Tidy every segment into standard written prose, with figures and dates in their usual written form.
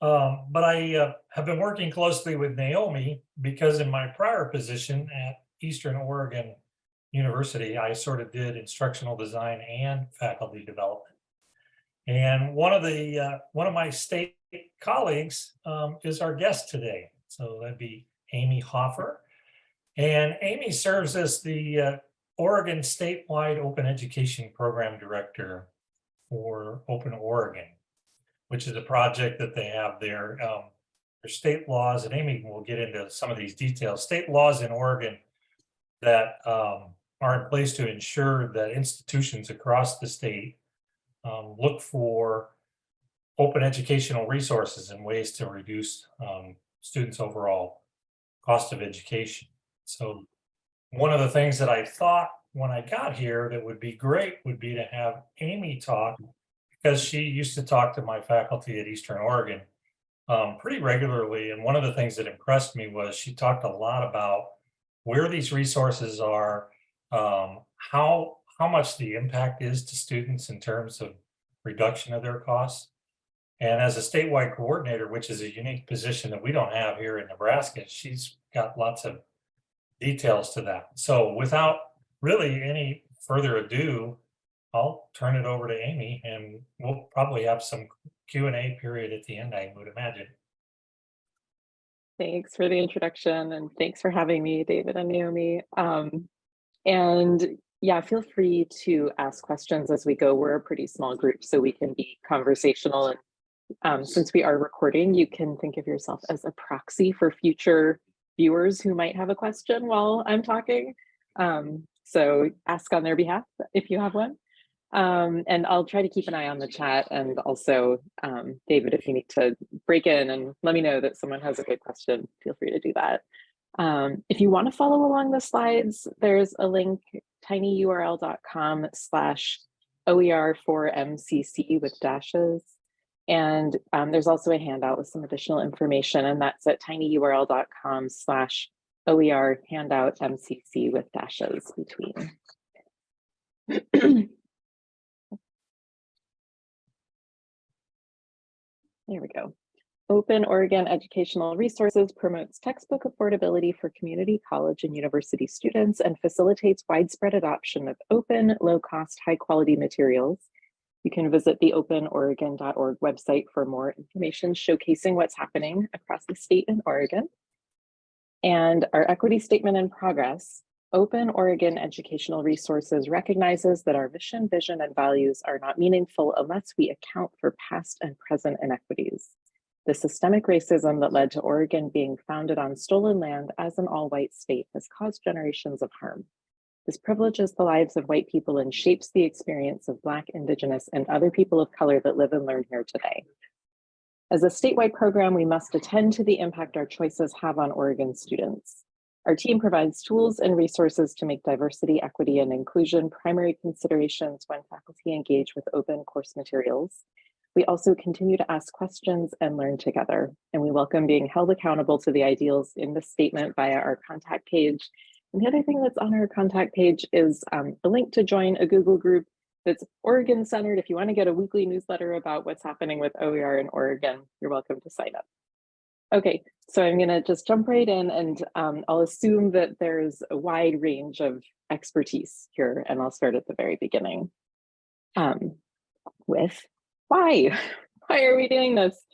But I have been working closely with Naomi because in my prior position at Eastern Oregon University, I sort of did instructional design and faculty development. And one of my state colleagues is our guest today. So that'd be Amy Hofer. And Amy serves as the Oregon Statewide Open Education Program Director for Open Oregon, which is a project that they have there. There's state laws, and Amy will get into some of these details, state laws in Oregon that are in place to ensure that institutions across the state look for open educational resources and ways to reduce students' overall cost of education. So one of the things that I thought when I got here that would be great would be to have Amy talk, because she used to talk to my faculty at Eastern Oregon pretty regularly. And one of the things that impressed me was she talked a lot about where these resources are, how much the impact is to students in terms of reduction of their costs. And as a statewide coordinator, which is a unique position that we don't have here in Nebraska, she's got lots of details to that. So without really any further ado, I'll turn it over to Amy, and we'll probably have some Q&A period at the end, I would imagine. Thanks for the introduction, and thanks for having me, David and Naomi. And yeah, feel free to ask questions as we go. We're a pretty small group, so we can be conversational. And since we are recording, you can think of yourself as a proxy for future viewers who might have a question while I'm talking. So ask on their behalf if you have one. And I'll try to keep an eye on the chat, and also, David, if you need to break in and let me know that someone has a good question, feel free to do that. If you want to follow along the slides, there's a link, tinyurl.com/OER4MCC with dashes. And there's also a handout with some additional information, and that's at tinyurl.com/OER handout MCC with dashes between. There we go. Open Oregon Educational Resources promotes textbook affordability for community college and university students and facilitates widespread adoption of open, low-cost, high-quality materials. You can visit the openoregon.org website for more information showcasing what's happening across the state in Oregon. And our equity statement in progress. Open Oregon Educational Resources recognizes that our mission, vision, and values are not meaningful unless we account for past and present inequities. The systemic racism that led to Oregon being founded on stolen land as an all-white state has caused generations of harm. This privileges the lives of white people and shapes the experience of Black, Indigenous, and other people of color that live and learn here today. As a statewide program, we must attend to the impact our choices have on Oregon students. Our team provides tools and resources to make diversity, equity, and inclusion primary considerations when faculty engage with open course materials. We also continue to ask questions and learn together, and we welcome being held accountable to the ideals in the statement via our contact page. And the other thing that's on our contact page is a link to join a Google group that's Oregon centered. If you want to get a weekly newsletter about what's happening with OER in Oregon, you're welcome to sign up. Okay, so I'm going to just jump right in, and I'll assume that there's a wide range of expertise here, and I'll start at the very beginning with why? Why are we doing this?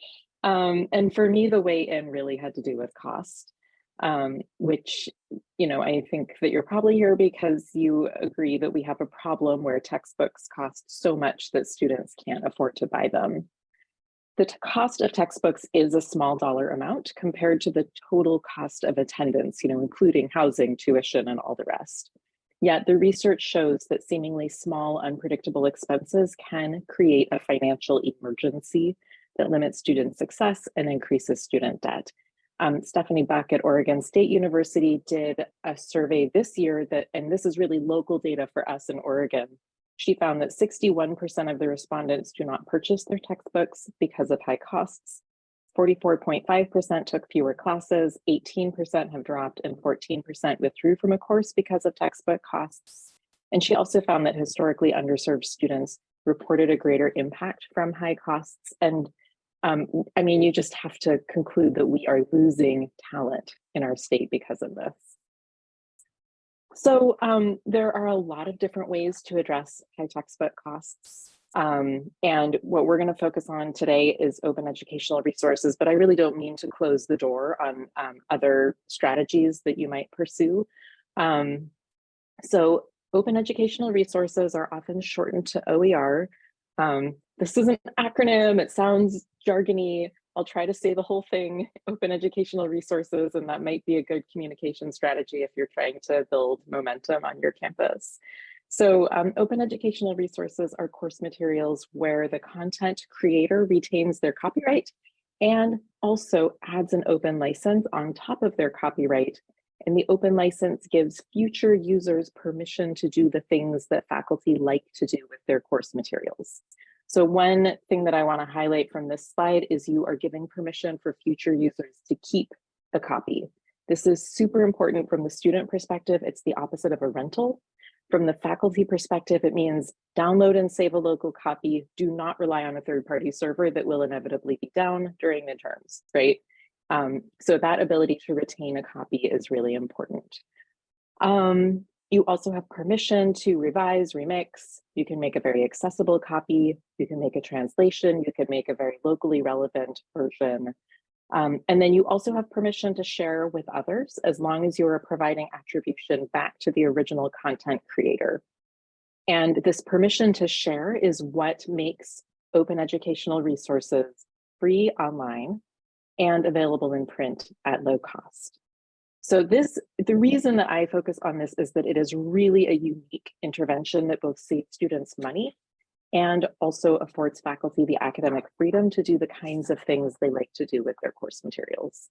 And for me, the way in really had to do with cost, which, you know, I think that you're probably here because you agree that we have a problem where textbooks cost so much that students can't afford to buy them. The cost of textbooks is a small dollar amount compared to the total cost of attendance, you know, including housing, tuition, and all the rest. Yet the research shows that seemingly small, unpredictable expenses can create a financial emergency that limits student success and increases student debt. Stephanie Buck at Oregon State University did a survey this year that, and this is really local data for us in Oregon. She found that 61% of the respondents do not purchase their textbooks because of high costs. 44.5% took fewer classes, 18% have dropped, and 14% withdrew from a course because of textbook costs. And she also found that historically underserved students reported a greater impact from high costs. And I mean, you just have to conclude that we are losing talent in our state because of this. So there are a lot of different ways to address high textbook costs. And what we're going to focus on today is open educational resources, but I really don't mean to close the door on other strategies that you might pursue. So open educational resources are often shortened to OER. This is an acronym, it sounds jargony. I'll try to say the whole thing, open educational resources, and that might be a good communication strategy if you're trying to build momentum on your campus. So open educational resources are course materials where the content creator retains their copyright and also adds an open license on top of their copyright. And the open license gives future users permission to do the things that faculty like to do with their course materials. So one thing that I want to highlight from this slide is you are giving permission for future users to keep a copy. This is super important from the student perspective. It's the opposite of a rental. From the faculty perspective, it means download and save a local copy. Do not rely on a third-party server that will inevitably be down during midterms, right? So that ability to retain a copy is really important. You also have permission to revise, remix. You can make a very accessible copy. You can make a translation. You can make a very locally relevant version. And then you also have permission to share with others as long as you are providing attribution back to the original content creator. And this permission to share is what makes open educational resources free online and available in print at low cost. So the reason that I focus on this is that it is really a unique intervention that both saves students money and also affords faculty the academic freedom to do the kinds of things they like to do with their course materials.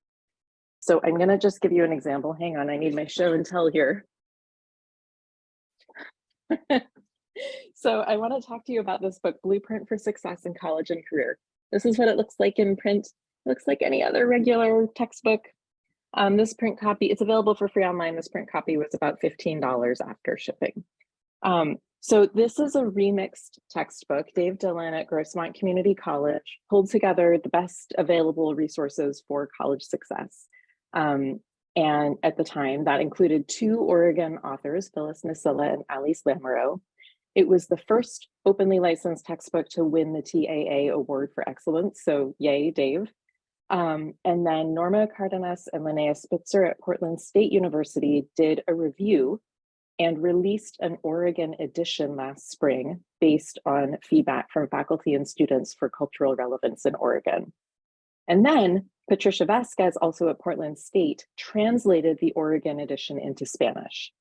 So I'm going to just give you an example. Hang on, I need my show and tell here. So I want to talk to you about this book, Blueprint for Success in College and Career. This is what it looks like in print. It looks like any other regular textbook. This print copy, it's available for free online. This print copy was about $15 after shipping. So this is a remixed textbook. Dave Dillon at Grossmont Community College pulled together the best available resources for college success. And at the time, that included 2 Oregon authors, Phyllis Nasilla and Alice Lamoureux. It was the first openly licensed textbook to win the TAA Award for Excellence, so yay, Dave. And then Norma Cardenas and Linnea Spitzer at Portland State University did a review and released an Oregon edition last spring based on feedback from faculty and students for cultural relevance in Oregon. And then Patricia Vasquez, also at Portland State, translated the Oregon edition into Spanish.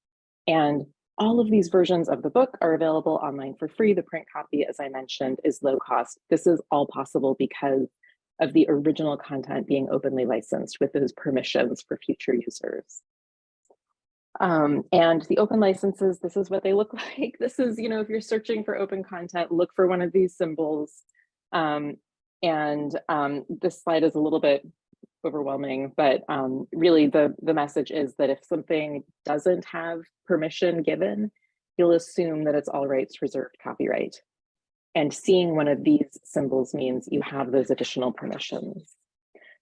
And all of these versions of the book are available online for free. The print copy, as I mentioned, is low cost. This is all possible because of the original content being openly licensed with those permissions for future users. And the open licenses, this is what they look like. This is, if you're searching for open content, look for one of these symbols. This slide is a little bit overwhelming, but really the message is that if something doesn't have permission given, you'll assume that it's all rights reserved copyright. And seeing one of these symbols means you have those additional permissions.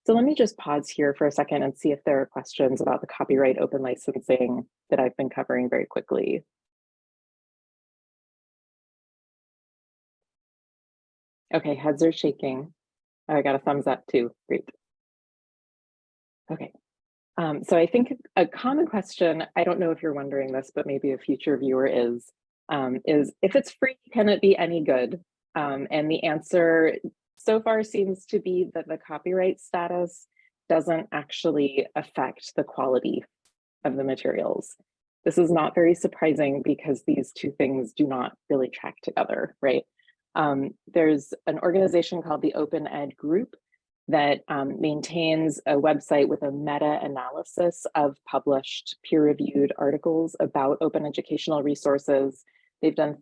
So let me just pause here for a second and see if there are questions about the copyright open licensing that I've been covering very quickly. Okay, heads are shaking. I got a thumbs up too, great. Okay, so I think a common question, I don't know if you're wondering this, but maybe a future viewer is if it's free, can it be any good? And the answer so far seems to be that the copyright status doesn't actually affect the quality of the materials. This is not very surprising because these two things do not really track together, right? There's an organization called the Open Ed Group that maintains a website with a meta-analysis of published peer-reviewed articles about open educational resources. They've done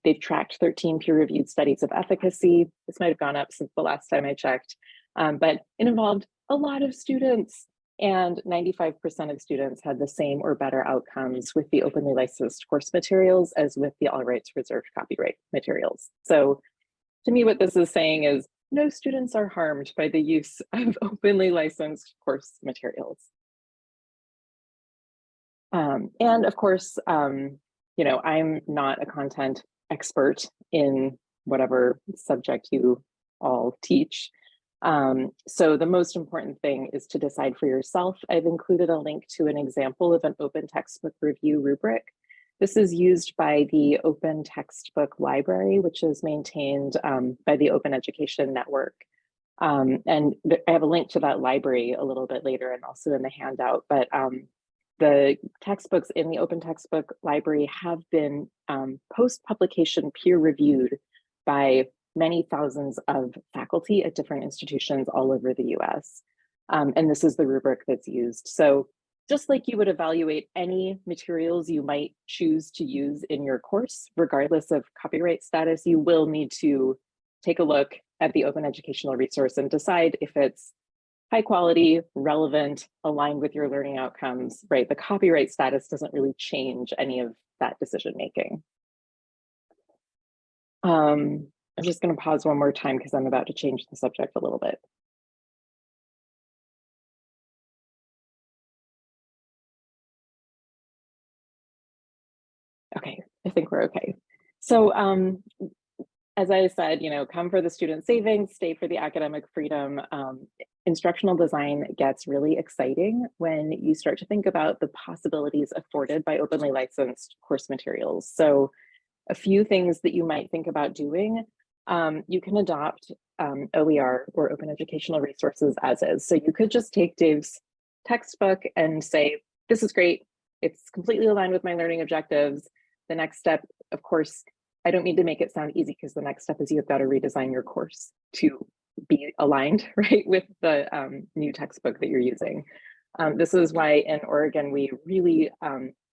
they've tracked 13 peer-reviewed studies of efficacy. This might have gone up since the last time I checked, but it involved a lot of students, and 95% of students had the same or better outcomes with the openly licensed course materials as with the all rights reserved copyright materials. So to me, what this is saying is no students are harmed by the use of openly licensed course materials. And of course, you know, I'm not a content expert in whatever subject you all teach. So the most important thing is to decide for yourself. I've included a link to an example of an open textbook review rubric. This is used by the Open Textbook Library, which is maintained by the Open Education Network. And I have a link to that library a little bit later and also in the handout, but the textbooks in the Open Textbook Library have been post-publication peer-reviewed by many thousands of faculty at different institutions all over the US. And this is the rubric that's used. So just like you would evaluate any materials you might choose to use in your course, regardless of copyright status, you will need to take a look at the open educational resource and decide if it's high quality, relevant, aligned with your learning outcomes, right? The copyright status doesn't really change any of that decision making. I'm just going to pause one more time because I'm about to change the subject a little bit. Okay, I think we're okay. So as I said, you know, come for the student savings, stay for the academic freedom. Instructional design gets really exciting when you start to think about the possibilities afforded by openly licensed course materials. So a few things that you might think about doing, you can adopt OER or open educational resources as is. So you could just take Dave's textbook and say, this is great. It's completely aligned with my learning objectives. The next step, of course, I don't mean to make it sound easy because the next step is you've got to redesign your course to be aligned, right, with the new textbook that you're using. This is why in Oregon, we really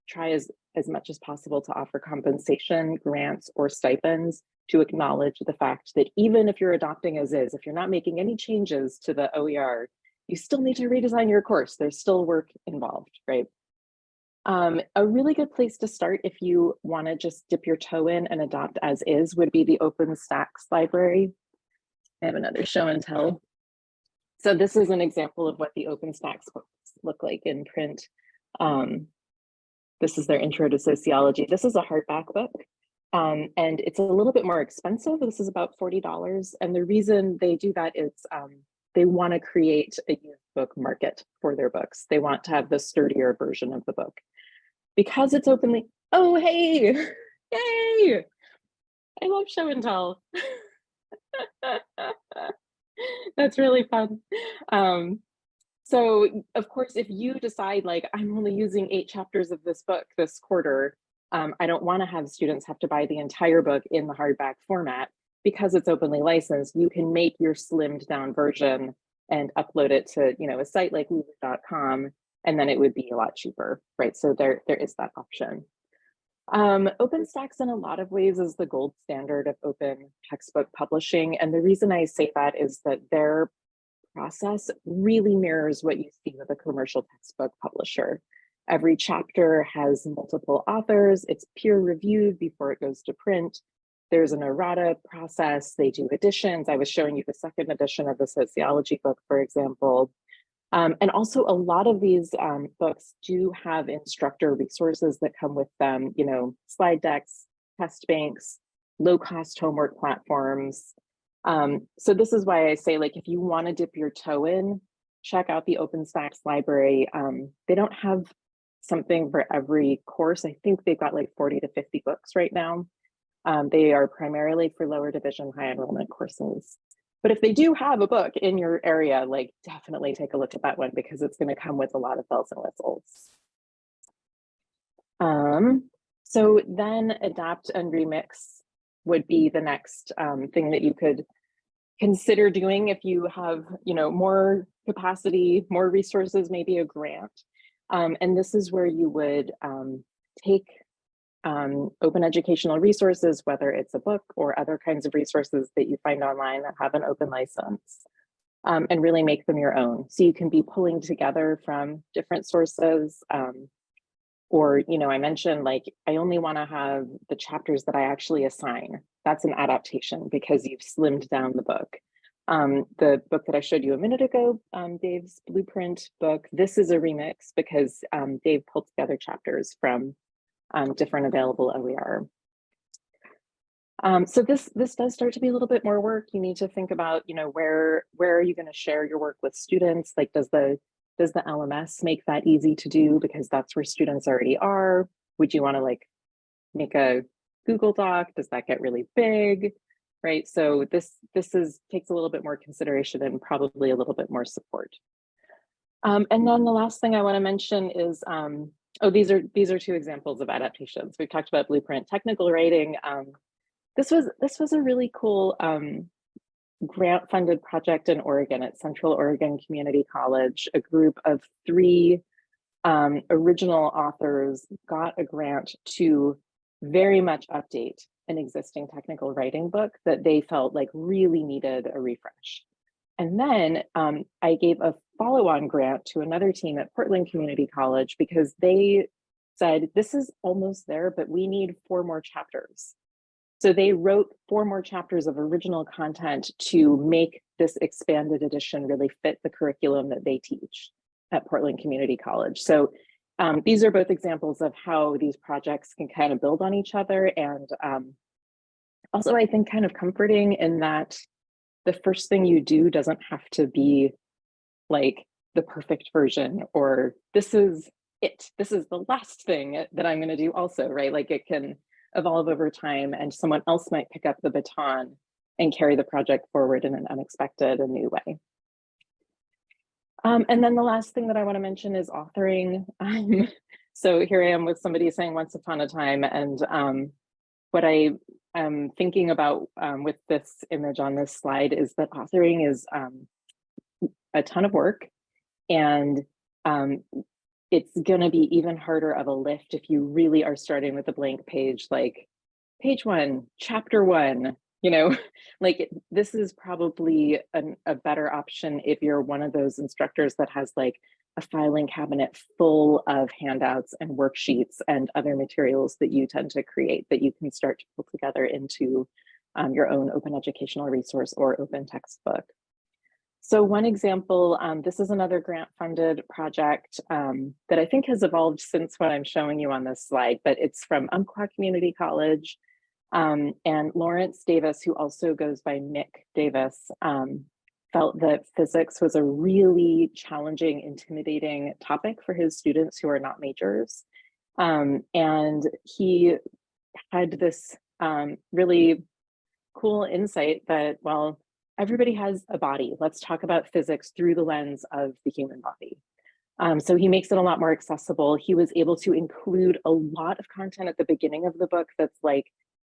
try as much as possible to offer compensation, grants, or stipends to acknowledge the fact that even if you're adopting as is, if you're not making any changes to the OER, you still need to redesign your course. There's still work involved, right? A really good place to start if you want to just dip your toe in and adopt as is would be the OpenStax library. I have another show and tell. So this is an example of what the OpenStax books look like in print. This is their Intro to Sociology. This is a hardback book, and it's a little bit more expensive. This is about $40. And the reason they do that is they want to create a used book market for their books. They want to have the sturdier version of the book. Because it's openly, oh, hey, yay. I love show and tell. That's really fun. So of course, if you decide like, I'm only using 8 chapters of this book this quarter, I don't want to have students have to buy the entire book in the hardback format. Because it's openly licensed, you can make your slimmed down version and upload it to, you know, a site like lulu.com, and then it would be a lot cheaper, right? So there is that option. OpenStax in a lot of ways is the gold standard of open textbook publishing. And the reason I say that is that their process really mirrors what you see with a commercial textbook publisher. Every chapter has multiple authors, it's peer reviewed before it goes to print. There's an errata process, they do editions. I was showing you the second edition of the sociology book, for example. And also a lot of these books do have instructor resources that come with them, you know, slide decks, test banks, low-cost homework platforms. So this is why I say, like, if you want to dip your toe in, check out the OpenStax library. They don't have something for every course. I think they've got like 40 to 50 books right now. They are primarily for lower division high enrollment courses. But if they do have a book in your area, like definitely take a look at that one because it's going to come with a lot of bells and whistles. So then adapt and remix would be the next thing that you could consider doing if you have, you know, more capacity, more resources, maybe a grant. And this is where you would take open educational resources, whether it's a book or other kinds of resources that you find online that have an open license, and really make them your own. So you can be pulling together from different sources, or, you know, I mentioned like, I only want to have the chapters that I actually assign. That's an adaptation because you've slimmed down the book. The book that I showed you a minute ago, Dave's Blueprint book, this is a remix because Dave pulled together chapters from different available OER. So this does start to be a little bit more work. You need to think about, where are you going to share your work with students? Like, does the LMS make that easy to do because that's where students already are? Would you want to like make a Google Doc? Does that get really big? Right. So this takes a little bit more consideration and probably a little bit more support. And then the last thing I want to mention is, these are two examples of adaptations. We've talked about Blueprint technical writing. This was a really cool grant-funded project in Oregon at Central Oregon Community College. A group of 3 original authors got a grant to very much update an existing technical writing book that they felt like really needed a refresh. And then I gave a follow-on grant to another team at Portland Community College because they said, this is almost there, but we need 4 more chapters. So they wrote 4 more chapters of original content to make this expanded edition really fit the curriculum that they teach at Portland Community College. So these are both examples of how these projects can kind of build on each other. And also, I think kind of comforting in that the first thing you do doesn't have to be like the perfect version, or this is it. This is the last thing that I'm going to do also, right? Like it can evolve over time and someone else might pick up the baton and carry the project forward in an unexpected and new way. And then the last thing that I want to mention is authoring. So here I am with somebody saying once upon a time, and what I am thinking about with this image on this slide is that authoring is a ton of work, and it's going to be even harder of a lift if you really are starting with a blank page, like page 1, chapter 1. Like this is probably a better option if you're one of those instructors that has like a filing cabinet full of handouts and worksheets and other materials that you tend to create that you can start to pull together into your own open educational resource or open textbook. So one example, this is another grant-funded project that I think has evolved since what I'm showing you on this slide, but it's from Umpqua Community College. And Lawrence Davis, who also goes by Mick Davis, felt that physics was a really challenging, intimidating topic for his students who are not majors. And he had this really cool insight that, well, everybody has a body. Let's talk about physics through the lens of the human body. So he makes it a lot more accessible. He was able to include a lot of content at the beginning of the book that's like,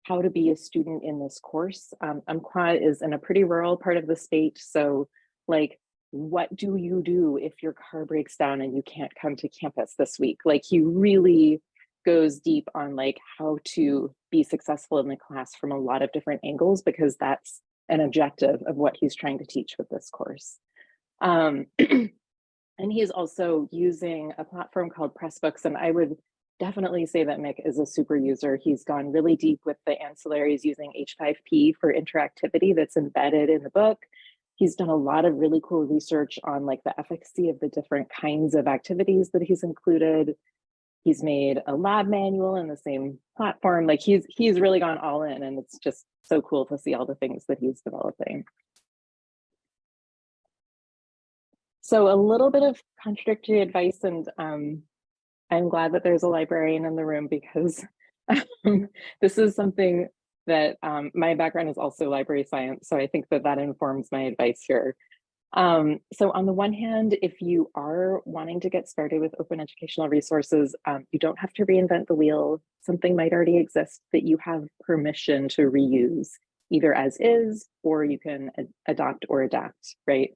how to be a student in this course. Umpqua is in a pretty rural part of the state. So like, what do you do if your car breaks down and you can't come to campus this week? Like he really goes deep on like how to be successful in the class from a lot of different angles, because that's an objective of what he's trying to teach with this course. And he's also using a platform called Pressbooks, and I would definitely say that Mick is a super user. He's gone really deep with the ancillaries using H5P for interactivity that's embedded in the book. He's done a lot of really cool research on like the efficacy of the different kinds of activities that he's included. He's made a lab manual in the same platform. Like he's really gone all in, and it's just so cool to see all the things that he's developing. So a little bit of contradictory advice, and I'm glad that there's a librarian in the room, because this is something that my background is also library science. So I think that informs my advice here. So on the one hand, if you are wanting to get started with open educational resources, you don't have to reinvent the wheel. Something might already exist that you have permission to reuse, either as is, or you can adopt or adapt, right?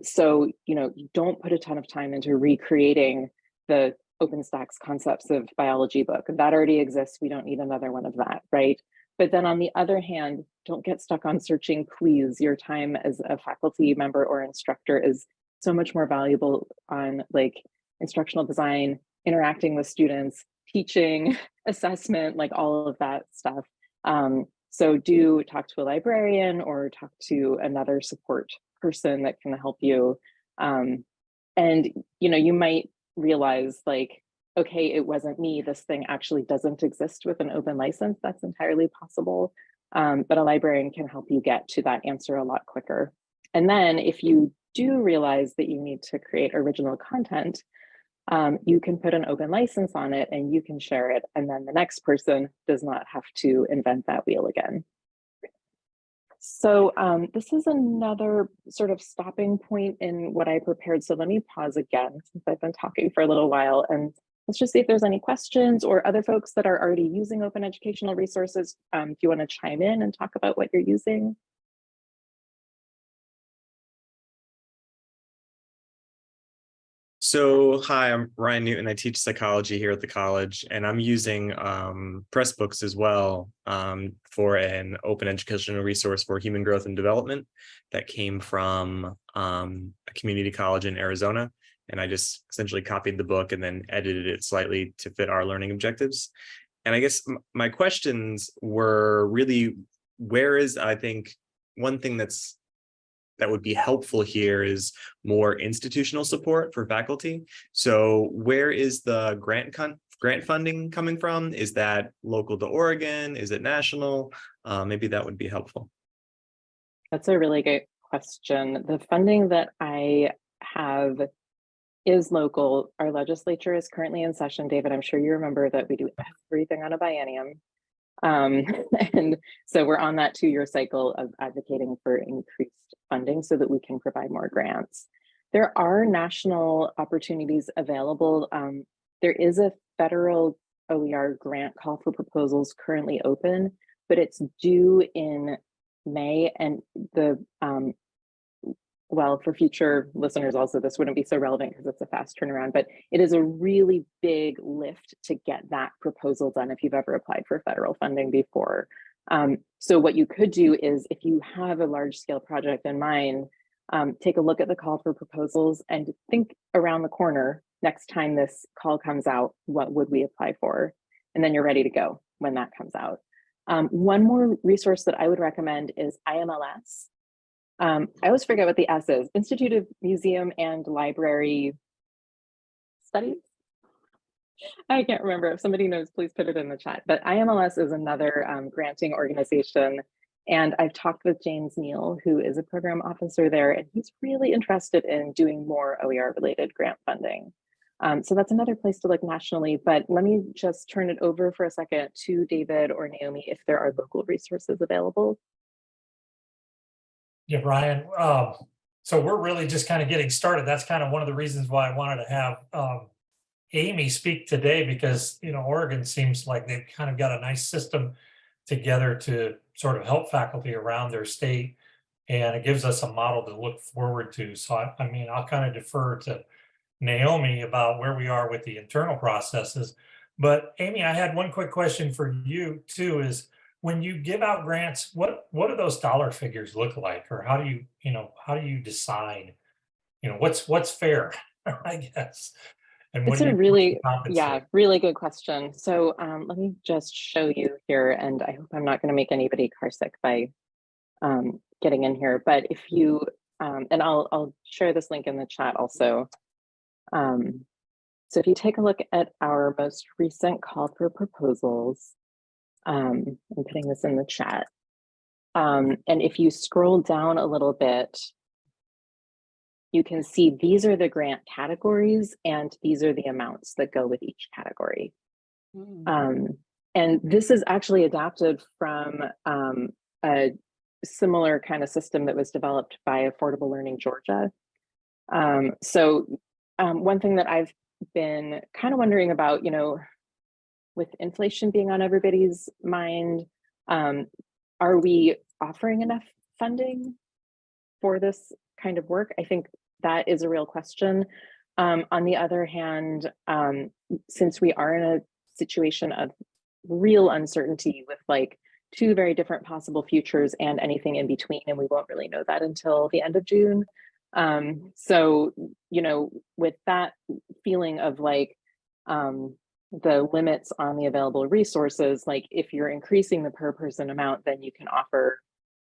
So, you don't put a ton of time into recreating the OpenStax concepts of biology book. That already exists. We don't need another one of that, right? But then on the other hand, don't get stuck on searching, please. Your time as a faculty member or instructor is so much more valuable on like instructional design, interacting with students, teaching, assessment, like all of that stuff. So do talk to a librarian or talk to another support person that can help you. And you might realize like, okay, it wasn't me. This thing actually doesn't exist with an open license. That's entirely possible. But a librarian can help you get to that answer a lot quicker. And then if you do realize that you need to create original content, you can put an open license on it and you can share it. And then the next person does not have to invent that wheel again. So this is another sort of stopping point in what I prepared. So let me pause again since I've been talking for a little while, and let's just see if there's any questions or other folks that are already using open educational resources. If you want to chime in and talk about what you're using. So, hi, I'm Ryan Newton. I teach psychology here at the college, and I'm using Pressbooks as well for an open educational resource for human growth and development that came from a community college in Arizona. And I just essentially copied the book and then edited it slightly to fit our learning objectives. And I guess my questions were really, I think one thing that would be helpful here is more institutional support for faculty. So where is the grant funding coming from? Is that local to Oregon? Is it national? Maybe that would be helpful. That's a really good question. The funding that I have is local. Our legislature is currently in session. David, I'm sure you remember that we do everything on a biennium. And so we're on that 2-year cycle of advocating for increased funding so that we can provide more grants. There are national opportunities available. There is a federal OER grant call for proposals currently open, but it's due in May, and the well, for future listeners also, this wouldn't be so relevant because it's a fast turnaround, but it is a really big lift to get that proposal done if you've ever applied for federal funding before. So what you could do is, if you have a large scale project in mind, take a look at the call for proposals and think around the corner next time this call comes out, what would we apply for? And then you're ready to go when that comes out. One more resource that I would recommend is IMLS. I always forget what the S is, Institute of Museum and Library Studies. I can't remember. If somebody knows, please put it in the chat. But IMLS is another granting organization. And I've talked with James Neal, who is a program officer there, and he's really interested in doing more OER related grant funding. So that's another place to look nationally, but let me just turn it over for a second to David or Naomi if there are local resources available. Yeah, Brian. So we're really just kind of getting started. That's kind of one of the reasons why I wanted to have Amy speak today, because Oregon seems like they've kind of got a nice system together to sort of help faculty around their state, and it gives us a model to look forward to. So I mean, I'll kind of defer to Naomi about where we are with the internal processes. But Amy, I had one quick question for you too, is when you give out grants, what do those dollar figures look like? Or how do you decide, what's fair, I guess? And It's a really, really good question. So let me just show you here, and I hope I'm not going to make anybody car sick by getting in here. But if you, and I'll share this link in the chat also. So if you take a look at our most recent call for proposals, I'm putting this in the chat. And if you scroll down a little bit, you can see these are the grant categories and these are the amounts that go with each category. And this is actually adapted from a similar kind of system that was developed by Affordable Learning Georgia. So one thing that I've been kind of wondering about, with inflation being on everybody's mind, are we offering enough funding for this kind of work? I think that is a real question. On the other hand, since we are in a situation of real uncertainty with like 2 very different possible futures and anything in between, and we won't really know that until the end of June. So, with that feeling of like, the limits on the available resources, like if you're increasing the per person amount, then you can offer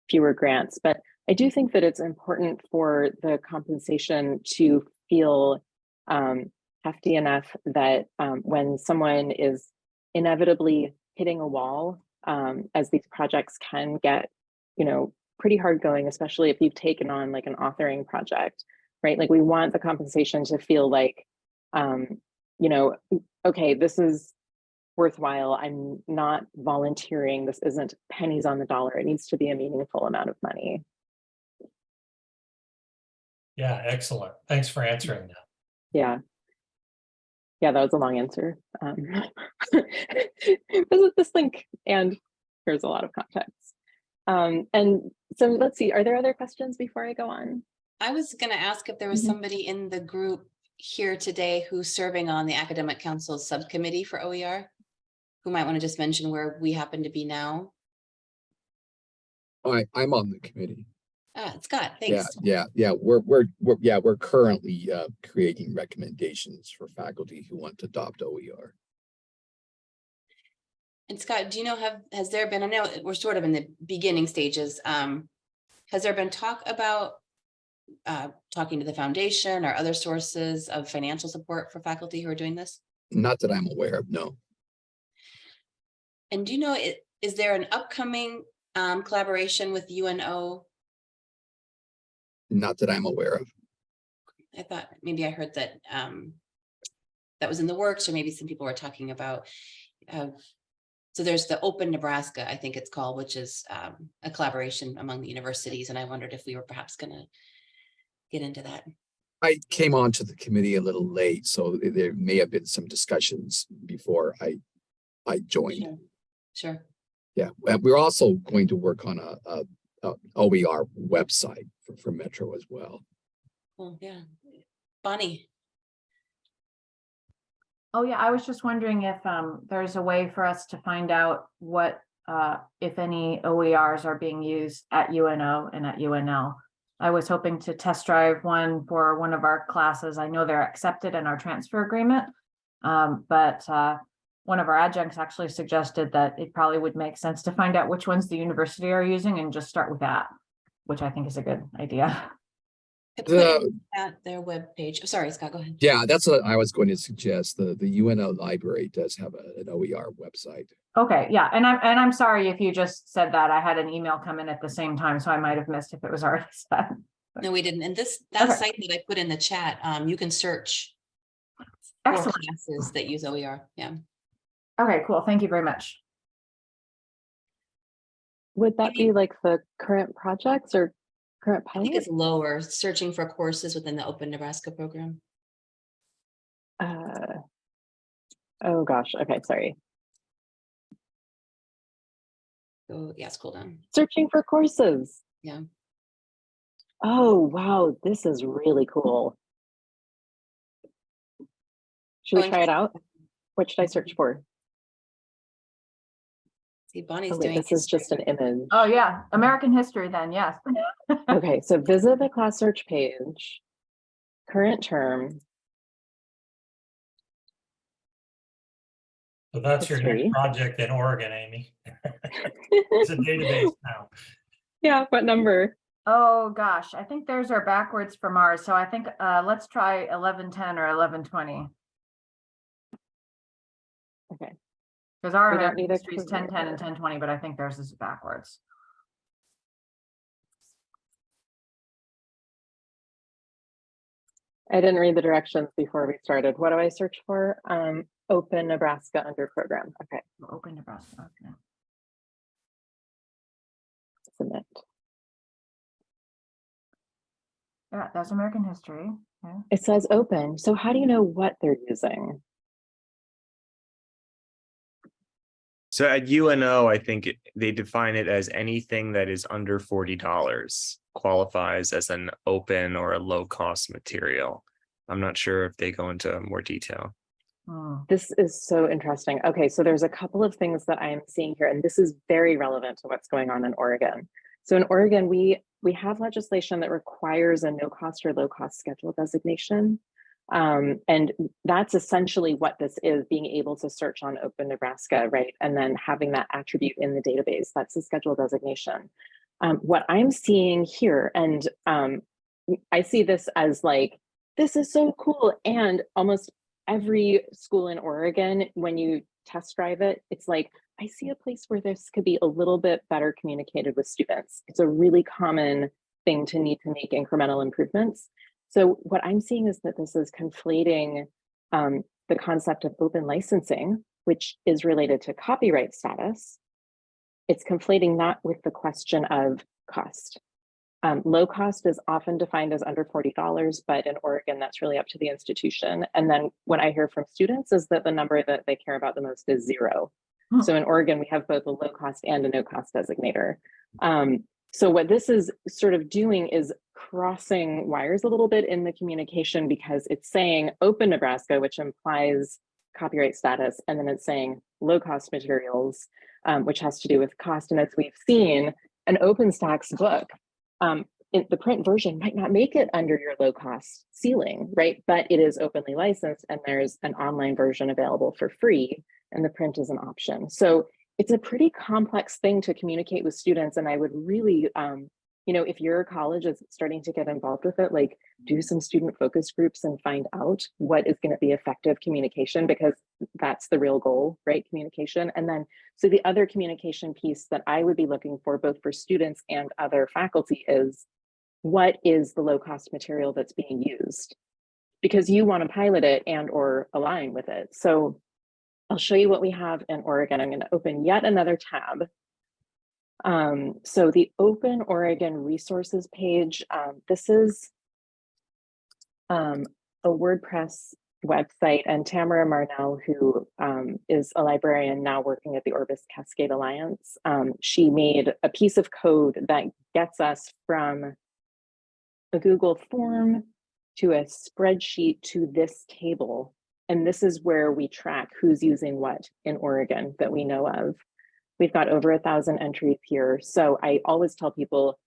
fewer grants. But I do think that it's important for the compensation to feel hefty enough that when someone is inevitably hitting a wall, as these projects can get, pretty hard going, especially if you've taken on like an authoring project, right? Like we want the compensation to feel like, okay, this is worthwhile. I'm not volunteering. This isn't pennies on the dollar. It needs to be a meaningful amount of money. Yeah, excellent. Thanks for answering that. Yeah. Yeah, that was a long answer. Visit this link and here's a lot of context. And so let's see, are there other questions before I go on? I was going to ask if there was somebody in the group here today who's serving on the Academic Council subcommittee for OER, who might want to just mention where we happen to be now. I'm on the committee. Scott, thanks. Yeah. We're currently creating recommendations for faculty who want to adopt OER. And Scott, do you know, has there been, I know we're sort of in the beginning stages, has there been talk about talking to the foundation or other sources of financial support for faculty who are doing this? Not that I'm aware of, no. And do you know, is there an upcoming collaboration with UNO? Not that I'm aware of. I thought maybe I heard that that was in the works, or maybe some people were talking about. So there's the Open Nebraska, I think it's called, which is a collaboration among the universities. And I wondered if we were perhaps going to get into that. I came onto the committee a little late, so there may have been some discussions before I joined. Sure. Yeah, and we're also going to work on a OER website for Metro as well. Well, yeah. Bonnie. Oh, yeah, I was just wondering if there's a way for us to find out what, if any OERs are being used at UNO and at UNL. I was hoping to test drive one for one of our classes. I know they're accepted in our transfer agreement, but one of our adjuncts actually suggested that it probably would make sense to find out which ones the university are using and just start with that, which I think is a good idea. At their webpage. Sorry, Scott, go ahead. Yeah, that's what I was going to suggest. The UNO library does have an OER website. Okay, yeah, and I'm sorry if you just said that. I had an email come in at the same time, so I might have missed if it was already said. No, we didn't. And that Okay. site that I put in the chat, you can search for classes that use OER. Yeah. Okay, cool. Thank you very much. Would that be like the current projects or current I think pilot? it's lower, searching for courses within the Open Nebraska program. Oh gosh, okay, sorry. So yeah, scroll down. Searching for courses. Yeah. Oh, wow, this is really cool. Should we try it out? What should I search for? See, Bonnie's Oh, wait, doing this is just an image. Oh yeah, American history then, yes. Okay, so visit the class search page, current term. So that's your History. next project in Oregon, Amy. It's a database now. Yeah, what number? Oh gosh, I think theirs are backwards from ours. So I think let's try 1110 or 1120. Okay. Because our We don't American need a history is 1010 and career. 1020, but I think theirs is backwards. I didn't read the directions before we started. What do I search for? Open Nebraska under program. Okay, Open Nebraska. Okay. submit. Yeah, that's American history. Yeah. It says open. So how do you know what they're using? So at UNO, I think they define it as anything that is under $40 qualifies as an open or a low cost material. I'm not sure if they go into more detail. This is so interesting. Okay, so there's a couple of things that I am seeing here, and this is very relevant to what's going on in Oregon. So in Oregon, we have legislation that requires a no cost or low cost schedule designation. And that's essentially what this is, being able to search on Open Nebraska, right? And then having that attribute in the database, that's the schedule designation. What I'm seeing here, and I see this as like, this is so cool. And almost every school in Oregon, when you test drive it, it's like, I see a place where this could be a little bit better communicated with students. It's a really common thing to need to make incremental improvements. So what I'm seeing is that this is conflating the concept of open licensing, which is related to copyright status. It's conflating that with the question of cost. Low cost is often defined as under $40, but in Oregon, that's really up to the institution. And then what I hear from students is that the number that they care about the most is 0. So in Oregon, we have both a low cost and a no cost designator. So what this is sort of doing is crossing wires a little bit in the communication, because it's saying Open Nebraska, which implies copyright status, and then it's saying low cost materials, which has to do with cost. And as we've seen, an OpenStax book, the print version might not make it under your low cost ceiling, right? But it is openly licensed, and there's an online version available for free, and the print is an option. So it's a pretty complex thing to communicate with students. And I would really, if your college is starting to get involved with it, like do some student focus groups and find out what is going to be effective communication, because that's the real goal, right? Communication. And then, so the other communication piece that I would be looking for, both for students and other faculty, is what is the low cost material that's being used? Because you want to pilot it and or align with it. So I'll show you what we have in Oregon. I'm going to open yet another tab. So the Open Oregon Resources page, this is a WordPress website, and Tamara Marnell, who is a librarian now working at the Orbis Cascade Alliance, she made a piece of code that gets us from a Google form to a spreadsheet to this table. And this is where we track who's using what in Oregon that we know of. We've got over 1,000 entries here. So I always tell people,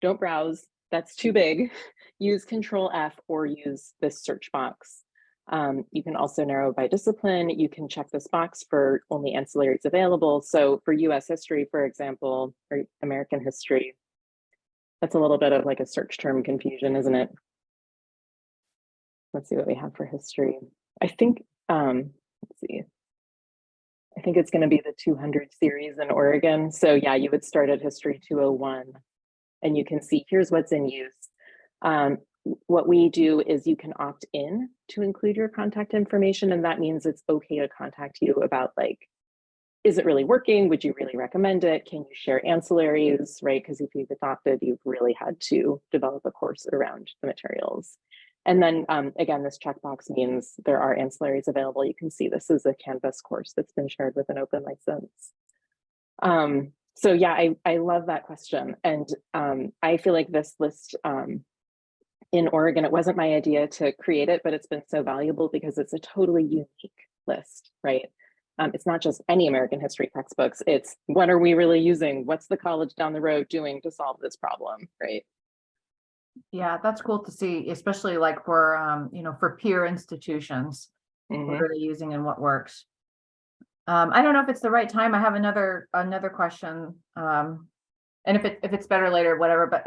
don't browse, that's too big. Use Control F or use this search box. You can also narrow by discipline. You can check this box for only ancillaries available. So for US history, for example, or American history, that's a little bit of like a search term confusion, isn't it? Let's see what we have for history. I think, let's see. I think it's going to be the 200 series in Oregon. So yeah, you would start at History 201, and you can see here's what's in use. What we do is you can opt in to include your contact information, and that means it's okay to contact you about, like, is it really working? Would you really recommend it? Can you share ancillaries, right? Because if you've adopted, you've really had to develop a course around the materials. And then again, this checkbox means there are ancillaries available. You can see this is a Canvas course that's been shared with an open license. So yeah, I love that question. And I feel like this list in Oregon, it wasn't my idea to create it, but it's been so valuable because it's a totally unique list, right? It's not just any American history textbooks. It's what are we really using? What's the college down the road doing to solve this problem, right? Yeah, that's cool to see, especially like for, for peer institutions, what are they using and what works? I don't know if it's the right time. I have another question. And if it's better later, whatever, but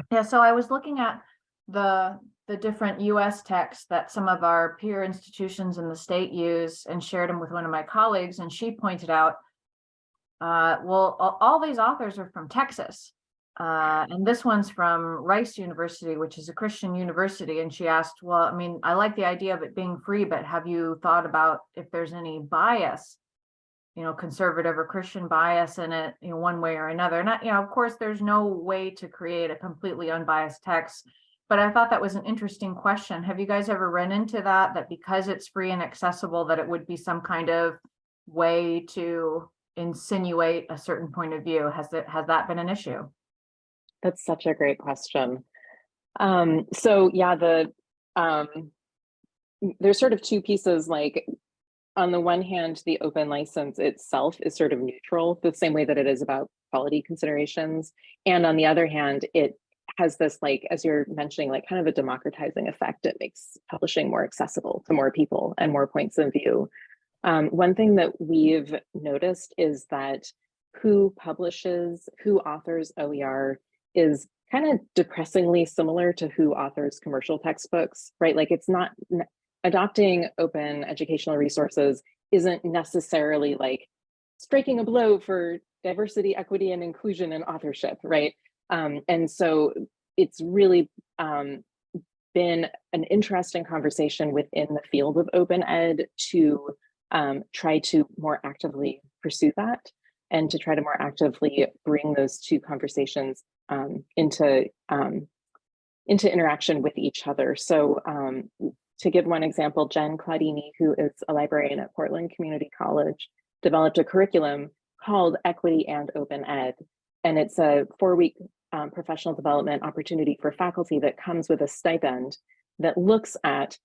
yeah, so I was looking at the different US texts that some of our peer institutions in the state use and shared them with one of my colleagues. And she pointed out, well, all these authors are from Texas. And this one's from Rice University, which is a Christian university. And she asked, well, I mean, I like the idea of it being free, but have you thought about if there's any bias, conservative or Christian bias in it, one way or another? And of course, there's no way to create a completely unbiased text, but I thought that was an interesting question. Have you guys ever run into that because it's free and accessible, that it would be some kind of way to insinuate a certain point of view? Has that been an issue? That's such a great question. So yeah, there's sort of two pieces. Like, on the one hand, the open license itself is sort of neutral, the same way that it is about quality considerations. And on the other hand, it has this, like, as you're mentioning, like kind of a democratizing effect. It makes publishing more accessible to more people and more points of view. One thing that we've noticed is that who authors OER is kind of depressingly similar to who authors commercial textbooks, right? Like, it's not, adopting open educational resources isn't necessarily like striking a blow for diversity, equity, and inclusion in authorship, right? And so it's really been an interesting conversation within the field of open ed to try to more actively pursue that, and to try to more actively bring those two conversations into interaction with each other. So to give one example, Jen Claudini, who is a librarian at Portland Community College, developed a curriculum called Equity and Open Ed. And it's a 4-week professional development opportunity for faculty that comes with a stipend that looks at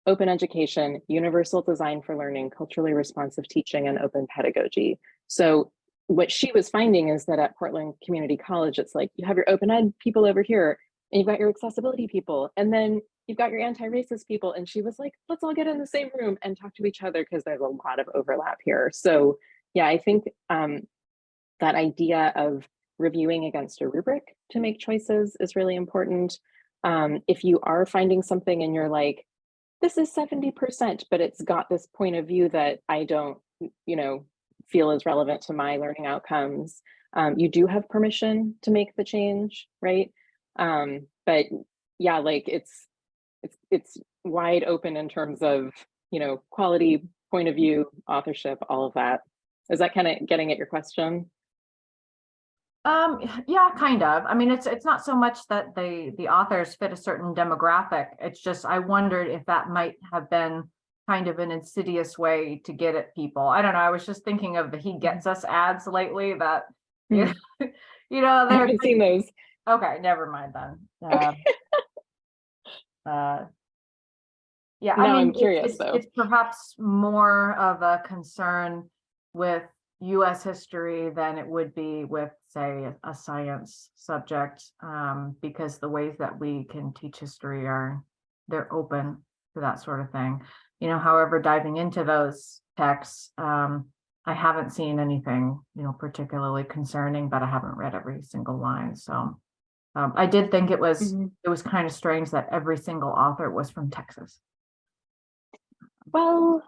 open education, universal design for learning, culturally responsive teaching, and open pedagogy. So what she was finding is that at Portland Community College, it's like you have your open ed people over here, and you've got your accessibility people, and then you've got your anti-racist people. And she was like, let's all get in the same room and talk to each other, because there's a lot of overlap here. So yeah, I think that idea of reviewing against a rubric to make choices is really important. If you are finding something and you're like, this is 70%, but it's got this point of view that I don't, feel is relevant to my learning outcomes, you do have permission to make the change, right? But yeah, like it's wide open in terms of, quality, point of view, authorship, all of that. Is that kind of getting at your question? Yeah, kind of. I mean, it's not so much that the authors fit a certain demographic. It's just, I wondered if that might have been kind of an insidious way to get at people. I don't know. I was just thinking of the He Gets Us ads lately that, I they're haven't seen those. okay, never mind then. Okay. Yeah, Now I mean, I'm curious, though. it's perhaps more of a concern with US history than it would be with, say, a science subject, because the ways that we can teach history they're open to that sort of thing. However, diving into those texts, I haven't seen anything, particularly concerning, but I haven't read every single line. So I did think it was kind of strange that every single author was from Texas. Well,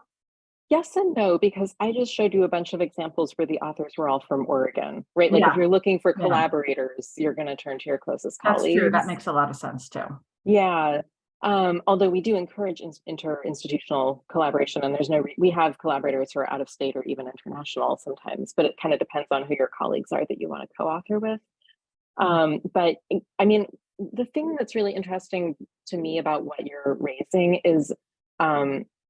yes and no, because I just showed you a bunch of examples where the authors were all from Oregon, right? Like, if you're looking for collaborators, you're going to turn to your closest colleagues. That's true. That makes a lot of sense too. Yeah. Although we do encourage inter-institutional collaboration, and we have collaborators who are out of state or even international sometimes, but it kind of depends on who your colleagues are that you want to co-author with. But I mean, the thing that's really interesting to me about what you're raising is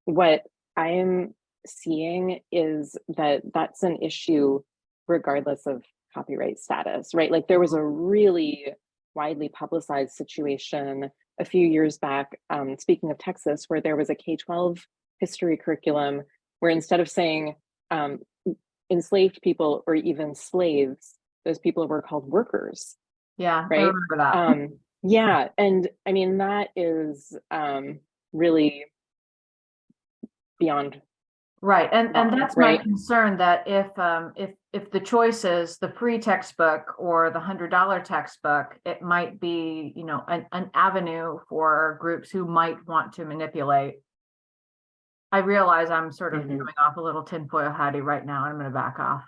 what I am seeing is that that's an issue regardless of copyright status, right? Like, there was a really widely publicized situation a few years back, speaking of Texas, where there was a K-12 history curriculum where instead of saying enslaved people or even slaves, those people were called workers. Yeah, right. I remember that. Yeah, and I mean, that is really beyond. Right, and that's my right? concern, that if the choice is the free textbook or the $100 textbook, it might be, an avenue for groups who might want to manipulate. I realize I'm sort of coming off a little tinfoil hattie right now. I'm going to back off.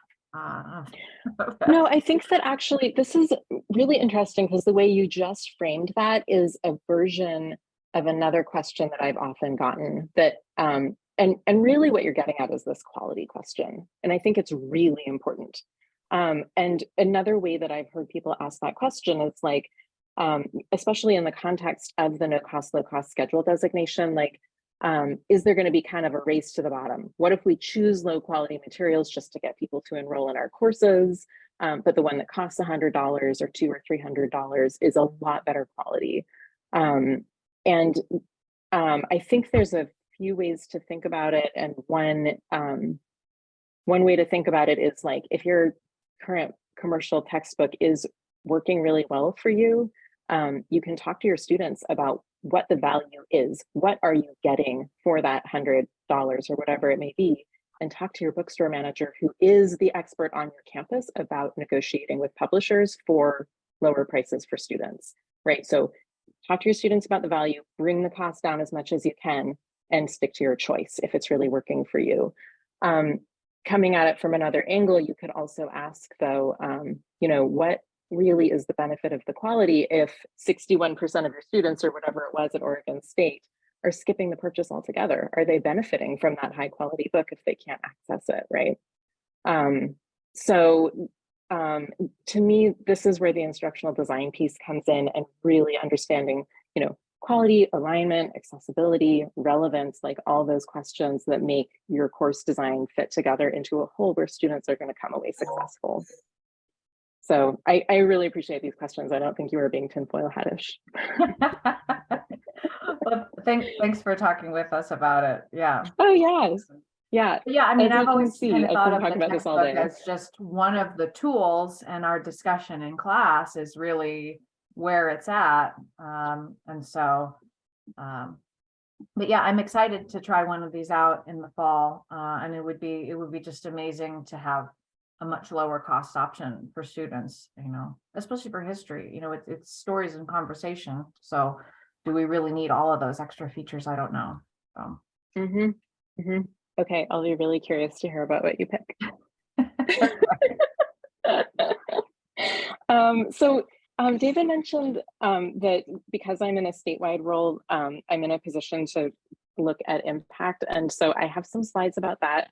No, I think that actually this is really interesting, because the way you just framed that is a version of another question that I've often gotten, that and really what you're getting at is this quality question. And I think it's really important. And another way that I've heard people ask that question is like, especially in the context of the no cost, low cost schedule designation, like, is there going to be kind of a race to the bottom? What if we choose low quality materials just to get people to enroll in our courses, but the one that costs $100 or $200 or $300 is a lot better quality? And I think there's a few ways to think about it. And one way to think about it is like, if your current commercial textbook is working really well for you, you can talk to your students about what the value is. What are you getting for that $100 or whatever it may be? And talk to your bookstore manager, who is the expert on your campus about negotiating with publishers for lower prices for students, right? So talk to your students about the value, bring the cost down as much as you can, and stick to your choice if it's really working for you. Coming at it from another angle, you could also ask, though, you know, what really is the benefit of the quality if 61% of your students, or whatever it was at Oregon State, are skipping the purchase altogether? Are they benefiting from that high quality book if they can't access it, right? To me, this is where the instructional design piece comes in, and really understanding, you know, quality, alignment, accessibility, relevance, like all those questions that make your course design fit together into a whole where students are going to come away successful. So I really appreciate these questions. I don't think you were being tinfoil hatish. Well, thanks for talking with us about it. Yeah. Oh, yes. Yeah. Yeah, I mean, As you I've can always see, kind of I thought can of talk the about this all textbook day. as just one of the tools, and our discussion in class is really where it's at. But yeah, I'm excited to try one of these out in the fall. And it would be just amazing to have a much lower cost option for students, you know, especially for history. You know, it's stories and conversation. So do we really need all of those extra features? I don't know. Okay, I'll be really curious to hear about what you pick. David mentioned that because I'm in a statewide role, I'm in a position to look at impact. And so I have some slides about that.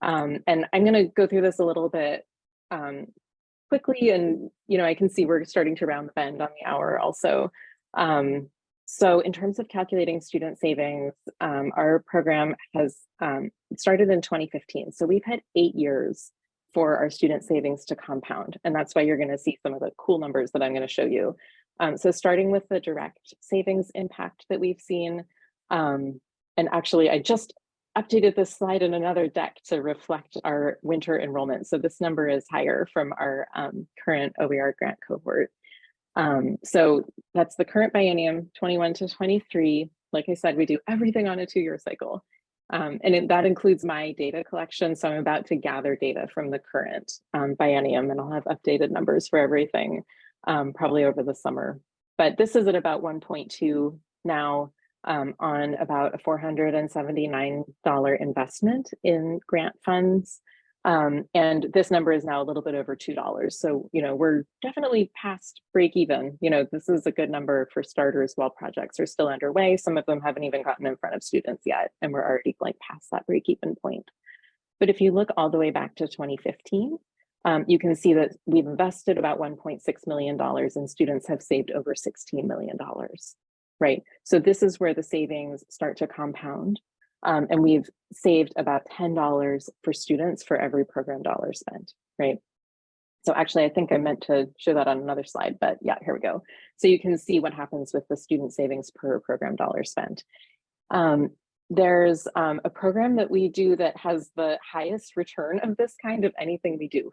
And I'm going to go through this a little bit quickly. And, you know, I can see we're starting to round the bend on the hour also. So in terms of calculating student savings, our program has started in 2015. So we've had 8 years for our student savings to compound. And that's why you're going to see some of the cool numbers that I'm going to show you. So starting with the direct savings impact that we've seen. And actually, I just updated this slide in another deck to reflect our winter enrollment. So this number is higher from our current OER grant cohort. So that's the current biennium, 21 to 23. Like I said, we do everything on a 2-year cycle. That includes my data collection. So I'm about to gather data from the current biennium, and I'll have updated numbers for everything probably over the summer. But this is at about 1.2 now on about a $479 investment in grant funds. And this number is now a little bit over $2. So, you know, we're definitely past break even. You know, this is a good number for starters while projects are still underway. Some of them haven't even gotten in front of students yet, and we're already like past that break even point. But if you look all the way back to 2015, you can see that we've invested about $1.6 million and students have saved over $16 million, right? So this is where the savings start to compound. And we've saved about $10 for students for every program dollar spent, right? So actually, I think I meant to show that on another slide, but yeah, here we go. So you can see what happens with the student savings per program dollar spent. There's a program that we do that has the highest return of this kind of anything we do.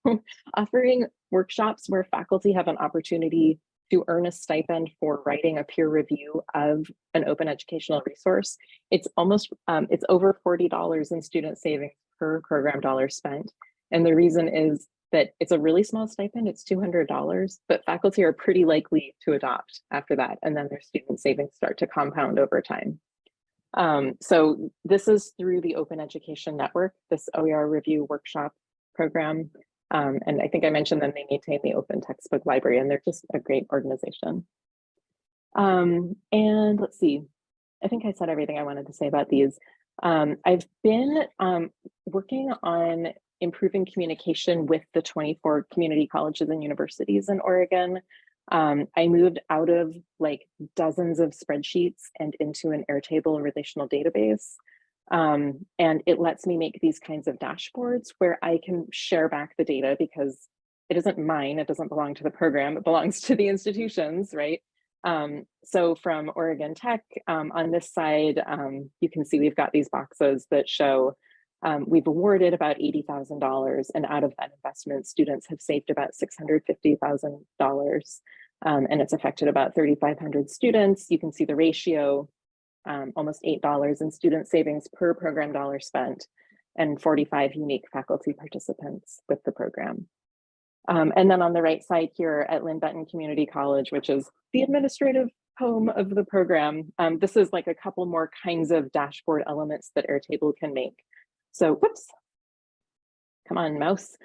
So offering workshops where faculty have an opportunity to earn a stipend for writing a peer review of an open educational resource. It's almost, it's over $40 in student savings per program dollar spent. And the reason is that it's a really small stipend, it's $200, but faculty are pretty likely to adopt after that. And then their student savings start to compound over time. So this is through the Open Education Network, this OER review workshop program. And I think I mentioned that they maintain the open textbook library, and they're just a great organization. And let's see, I think I said everything I wanted to say about these. I've been working on improving communication with the 24 community colleges and universities in Oregon. I moved out of like dozens of spreadsheets and into an Airtable relational database. And it lets me make these kinds of dashboards where I can share back the data because it isn't mine, it doesn't belong to the program, it belongs to the institutions, right? So from Oregon Tech, on this side, you can see we've got these boxes that show we've awarded about $80,000, and out of that investment, students have saved about $650,000. and it's affected about 3,500 students. You can see the ratio, almost $8 in student savings per program dollar spent, and 45 unique faculty participants with the program. And then on the right side here at Lynn Benton Community College, which is the administrative home of the program, this is like a couple more kinds of dashboard elements that Airtable can make. So, whoops, come on, mouse.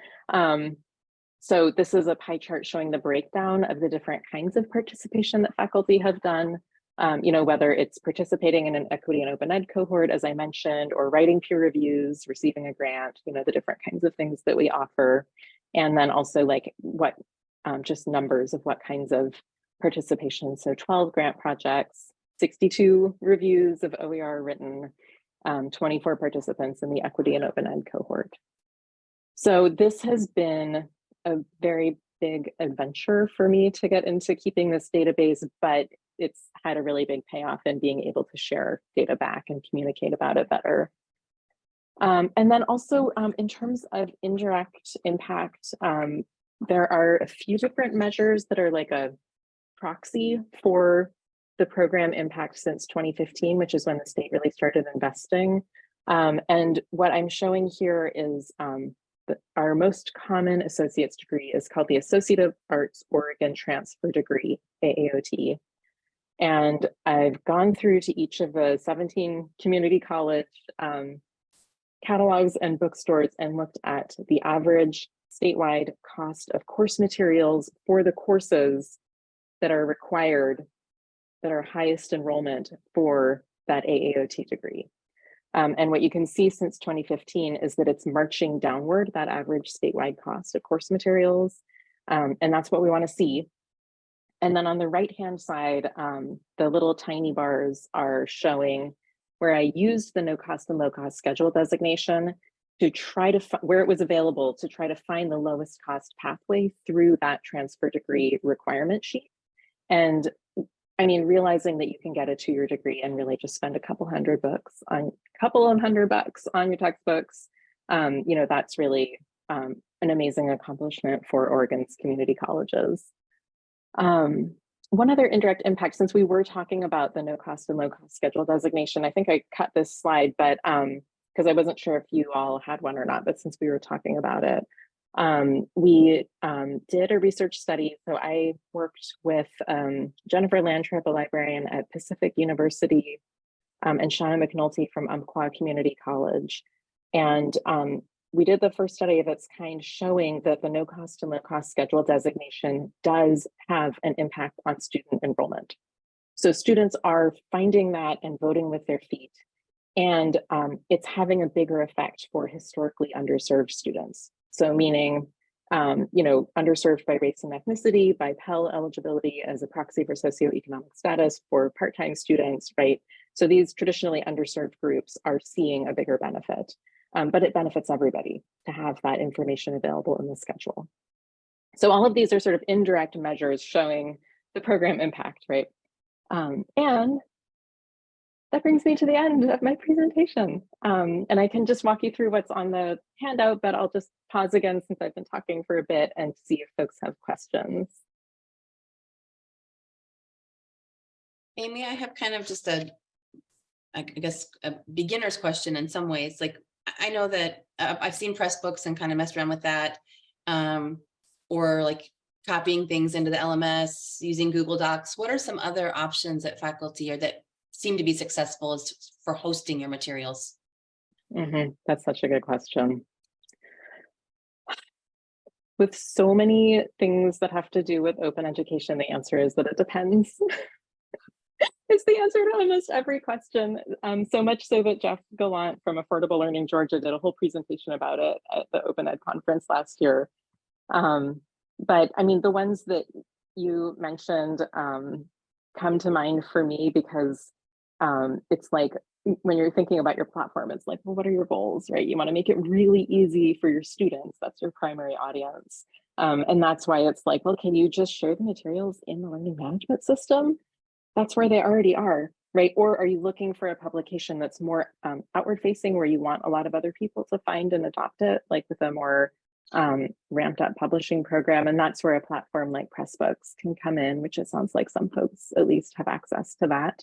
So this is a pie chart showing the breakdown of the different kinds of participation that faculty have done, whether it's participating in an equity and open ed cohort, as I mentioned, or writing peer reviews, receiving a grant, the different kinds of things that we offer. And then also like what, just numbers of what kinds of participation. So 12 grant projects, 62 reviews of OER written, 24 participants in the equity and open ed cohort. So this has been a very big adventure for me to get into keeping this database, but it's had a really big payoff in being able to share data back and communicate about it better. And then also in terms of indirect impact, there are a few different measures that are like a proxy for the program impact since 2015, which is when the state really started investing. And what I'm showing here is our most common associate's degree is called the Associate of Arts Oregon Transfer Degree, AAOT. And I've gone through to each of the 17 community college catalogs and bookstores and looked at the average statewide cost of course materials for the courses that are required, that are highest enrollment for that AAOT degree. And what you can see since 2015 is that it's marching downward, that average statewide cost of course materials. And that's what we want to see. And then on the right-hand side, the little tiny bars are showing where I used the no cost and low cost schedule designation to try to, where it was available, to try to find the lowest cost pathway through that transfer degree requirement sheet. And I mean, realizing that you can get a 2-year degree and really just spend a couple of $100 on your textbooks, that's really an amazing accomplishment for Oregon's community colleges. One other indirect impact, since we were talking about the no cost and low cost schedule designation, I think I cut this slide, but because I wasn't sure if you all had one or not, but since we were talking about it, we did a research study. So I worked with Jennifer Landtrip, a librarian at Pacific University, and Shauna McNulty from Umpqua Community College. And we did the first study of its kind showing that the no cost and low cost schedule designation does have an impact on student enrollment. So students are finding that and voting with their feet. And it's having a bigger effect for historically underserved students. So meaning, underserved by race and ethnicity, by Pell eligibility as a proxy for socioeconomic status for part-time students, right? So these traditionally underserved groups are seeing a bigger benefit, but it benefits everybody to have that information available in the schedule. So all of these are sort of indirect measures showing the program impact, right? And that brings me to the end of my presentation. And I can just walk you through what's on the handout, but I'll just pause again since I've been talking for a bit and see if folks have questions. Amy, I have kind of just a beginner's question in some ways. Like, I know that I've seen Pressbooks and kind of messed around with that, or like copying things into the LMS, using Google Docs. What are some other options that faculty or that seem to be successful as for hosting your materials? That's such a good question. With so many things that have to do with open education, the answer is that it depends. It's the answer to almost every question. So much so that Jeff Gallant from Affordable Learning Georgia did a whole presentation about it at the Open Ed conference last year. But I mean, the ones that you mentioned come to mind for me because it's like when you're thinking about your platform, it's like, well, what are your goals, right? You want to make it really easy for your students. That's your primary audience. And that's why it's like, well, can you just share the materials in the learning management system? That's where they already are, right? Or are you looking for a publication that's more outward facing where you want a lot of other people to find and adopt it, like with a more ramped up publishing program. And that's where a platform like Pressbooks can come in, which it sounds like some folks at least have access to that,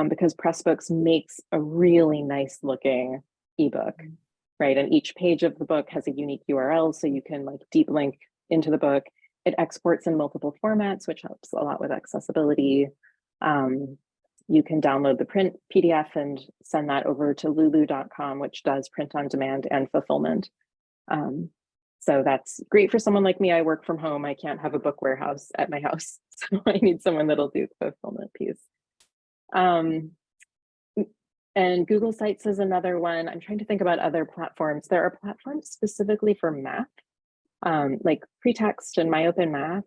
because Pressbooks makes a really nice looking ebook, right? And each page of the book has a unique URL, so you can like deep link into the book. It exports in multiple formats, which helps a lot with accessibility. You can download the print PDF and send that over to lulu.com, which does print on demand and fulfillment. So that's great for someone like me. I work from home. I can't have a book warehouse at my house. So I need someone that'll do the fulfillment piece. And Google Sites is another one. I'm trying to think about other platforms. There are platforms specifically for math, like Pretext and MyOpenMath,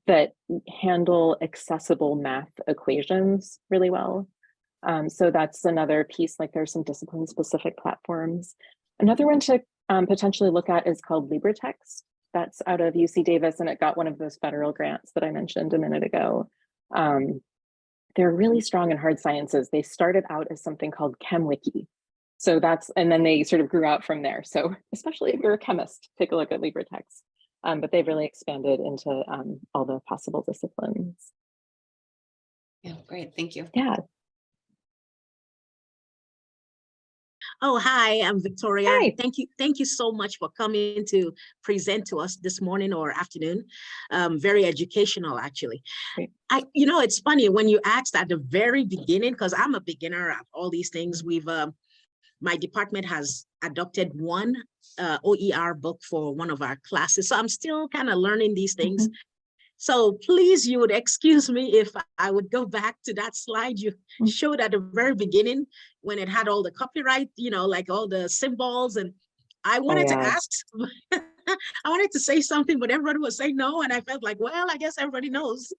that handle accessible math equations really well. So that's another piece. Like there's some discipline specific platforms. Another one to potentially look at is called LibreText. That's out of UC Davis, and it got one of those federal grants that I mentioned a minute ago. They're really strong in hard sciences. They started out as something called ChemWiki. So that's, and then they sort of grew out from there. So especially if you're a chemist, take a look at LibreText. But they've really expanded into all the possible disciplines. Yeah, great. Thank you. Yeah. Oh, hi, I'm Victoria. Hi. Thank you so much for coming to present to us this morning or afternoon. Very educational, actually. Great. It's funny when you asked at the very beginning, because I'm a beginner at all these things. My department has adopted one OER book for one of our classes. So I'm still kind of learning these things. So please, you would excuse me if I would go back to that slide you showed at the very beginning when it had all the copyright, like all the symbols. And I wanted to ask, I wanted to say something, but everybody was saying no. And I felt like, well, I guess everybody knows.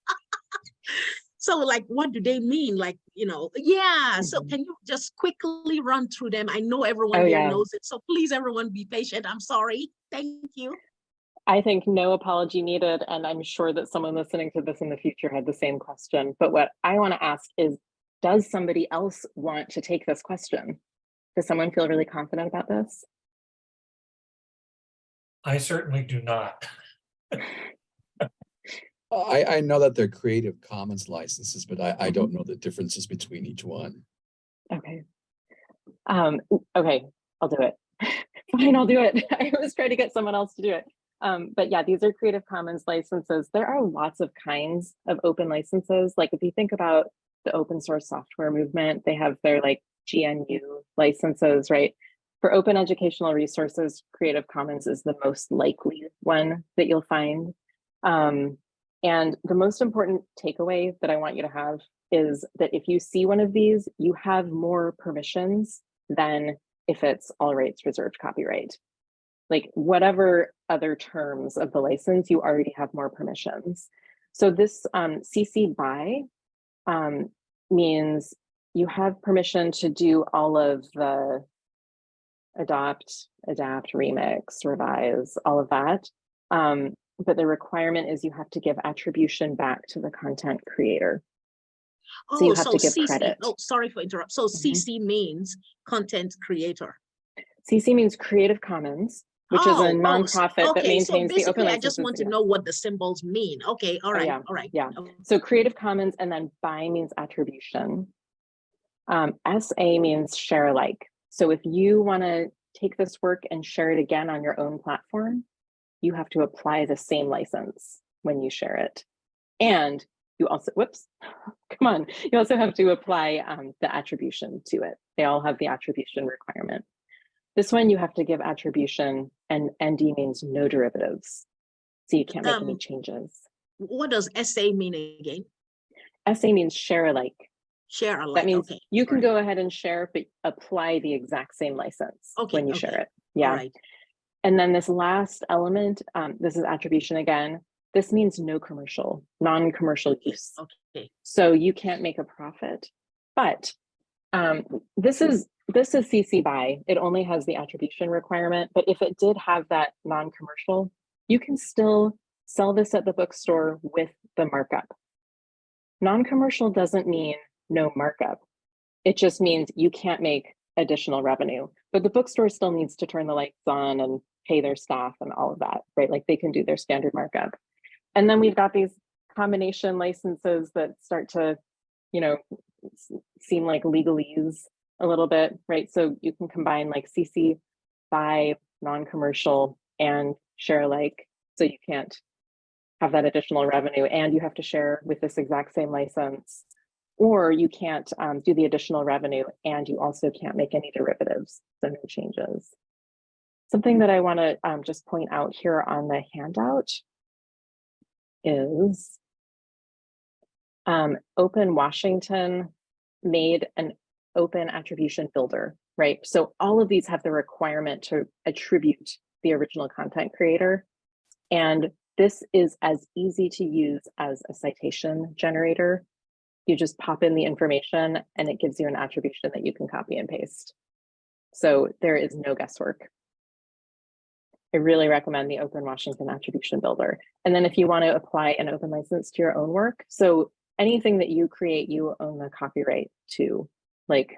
So like, what do they mean? Like, so can you just quickly run through them? I know everyone here knows it. So please, everyone be patient. I'm sorry. Thank you. I think no apology needed, and I'm sure that someone listening to this in the future had the same question. But what I want to ask is, does somebody else want to take this question? Does someone feel really confident about this? I certainly do not. I know that they're Creative Commons licenses, but I don't know the differences between each one. Okay. Okay, I'll do it. Fine, I'll do it. I was trying to get someone else to do it. But yeah, these are Creative Commons licenses. There are lots of kinds of open licenses. Like if you think about the open source software movement, they have their like GNU licenses, right? For open educational resources, Creative Commons is the most likely one that you'll find. And the most important takeaway that I want you to have is that if you see one of these, you have more permissions than if it's all rights reserved copyright. Like whatever other terms of the license, you already have more permissions. So this CC BY means you have permission to do all of the adopt, adapt, remix, revise, all of that. But the requirement is you have to give attribution back to the content creator. So you have to give CC, credit. Oh, sorry for interrupt. So CC means content creator. CC means Creative Commons, which is a nonprofit that maintains the open licenses. I just want to know what the symbols mean. Okay, all right, all right. Yeah. So Creative Commons, and then BY means attribution. SA means share alike. So if you want to take this work and share it again on your own platform, you have to apply the same license when you share it. And you also, come on, you also have to apply the attribution to it. They all have the attribution requirement. This one you have to give attribution, and ND means no derivatives. So you can't make any changes. What does SA mean again? SA means share alike. Share alike. That means you can go ahead and share, but apply the exact same license when you share it. Yeah. Right. And then this last element, this is attribution again. This means no commercial, non-commercial use. Okay. So you can't make a profit, but this is CC BY. It only has the attribution requirement, but if it did have that non-commercial, you can still sell this at the bookstore with the markup. Non-commercial doesn't mean no markup. It just means you can't make additional revenue, but the bookstore still needs to turn the lights on and pay their staff and all of that, right? Like they can do their standard markup. And then we've got these combination licenses that start to, you know, seem like legalese a little bit, right? So you can combine like CC BY, non-commercial, and share alike. So you can't have that additional revenue and you have to share with this exact same license, or you can't do the additional revenue and you also can't make any derivatives, so no changes. Something that I want to just point out here on the handout is Open Washington made an open attribution builder, right? So all of these have the requirement to attribute the original content creator. And this is as easy to use as a citation generator. You just pop in the information and it gives you an attribution that you can copy and paste. So there is no guesswork. I really recommend the Open Washington Attribution Builder. And then if you want to apply an open license to your own work, so anything that you create, you own the copyright to. Like,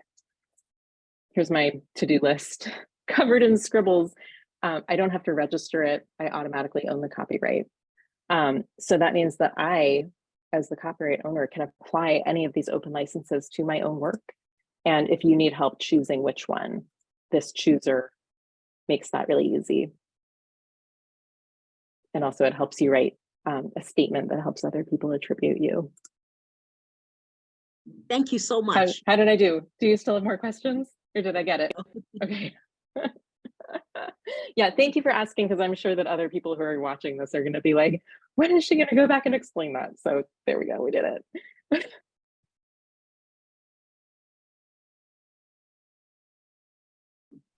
here's my to-do list covered in scribbles. I don't have to register it. I automatically own the copyright. So that means that I, as the copyright owner, can apply any of these open licenses to my own work. And if you need help choosing which one, this chooser makes that really easy. And also it helps you write a statement that helps other people attribute you. Thank you so much. How did I do? Do you still have more questions or did I get it? Okay. Yeah, thank you for asking, because I'm sure that other people who are watching this are going to be like, when is she going to go back and explain that? So there we go, we did it.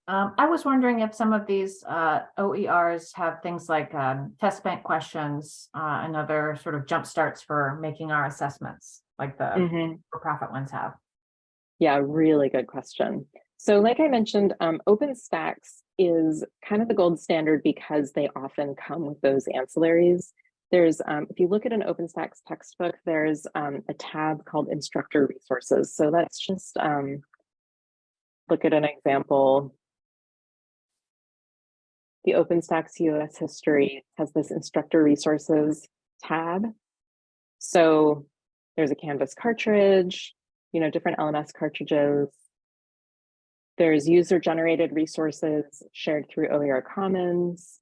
I was wondering if some of these OERs have things like test bank questions and other sort of jump starts for making our assessments, like the for-profit ones have. Yeah, really good question. So like I mentioned, OpenStax is kind of the gold standard because they often come with those ancillaries. There's, if you look at an OpenStax textbook, there's a tab called Instructor Resources. So let's just look at an example. The OpenStax US History has this Instructor Resources tab. So there's a Canvas cartridge, you know, different LMS cartridges. There's user-generated resources shared through OER Commons,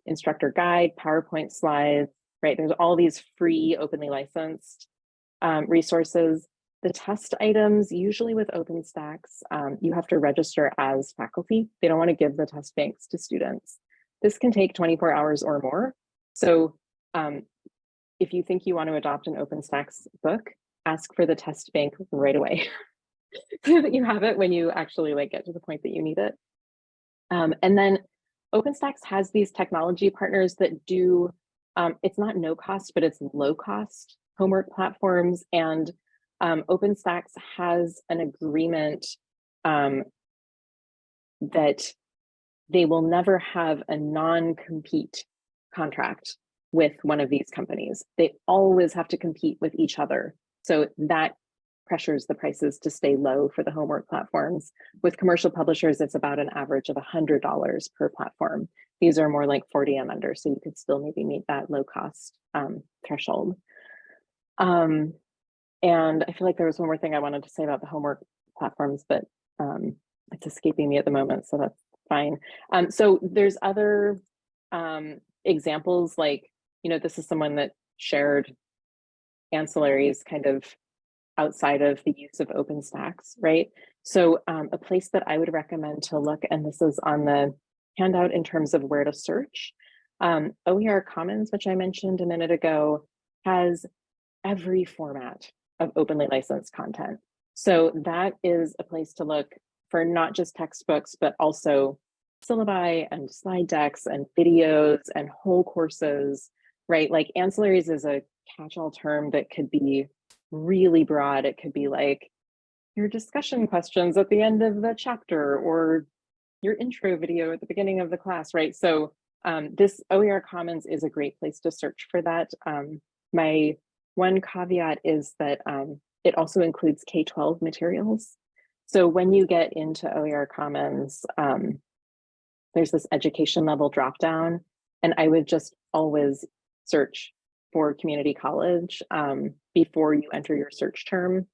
instructor guide, PowerPoint slides, right? There's all these free, openly licensed resources. The test items, usually with OpenStax, you have to register as faculty. They don't want to give the test banks to students. This can take 24 hours or more. So if you think you want to adopt an OpenStax book, ask for the test bank right away so that you have it when you actually like get to the point that you need it. And then OpenStax has these technology partners that do, it's not no cost, but it's low cost homework platforms. And OpenStax has an agreement that they will never have a non-compete contract with one of these companies. They always have to compete with each other. So that pressures the prices to stay low for the homework platforms. With commercial publishers, it's about an average of $100 per platform. These are more like 40 and under, so you could still maybe meet that low cost threshold. And I feel like there was one more thing I wanted to say about the homework platforms, but it's escaping me at the moment, so that's fine. So there's other examples, like, you know, this is someone that shared ancillaries kind of outside of the use of OpenStax, right? So a place that I would recommend to look, and this is on the handout in terms of where to search, OER Commons, which I mentioned a minute ago, has every format of openly licensed content. So that is a place to look for not just textbooks, but also syllabi and slide decks and videos and whole courses, right? Like ancillaries is a catch-all term that could be really broad. It could be like your discussion questions at the end of the chapter or your intro video at the beginning of the class, right? So this OER Commons is a great place to search for that. My one caveat is that it also includes K-12 materials. So when you get into OER Commons, there's this education level dropdown, and I would just always search for community college before you enter your search term.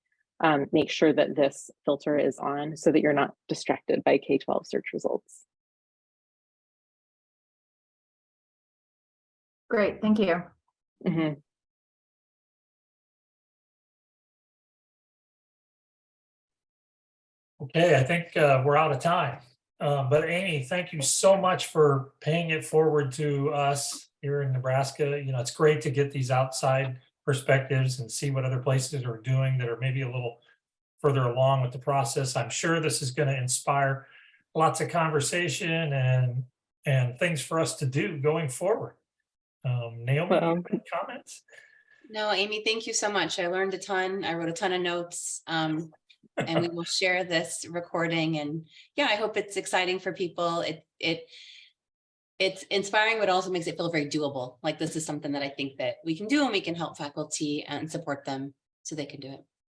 Make sure that this filter is on so that you're not distracted by K-12 search results. Great, thank you. Mhm. Okay, I think we're out of time. But Amy, thank you so much for paying it forward to us here in Nebraska. You know, it's great to get these outside perspectives and see what other places are doing that are maybe a little further along with the process. I'm sure this is going to inspire lots of conversation and things for us to do going forward. Naomi, Well, you have any comments? No, Amy, thank you so much. I learned a ton. I wrote a ton of notes. And we will share this recording, and yeah, I hope it's exciting for people. It's inspiring, but also makes it feel very doable. Like this is something that I think that we can do, and we can help faculty and support them so they can do it.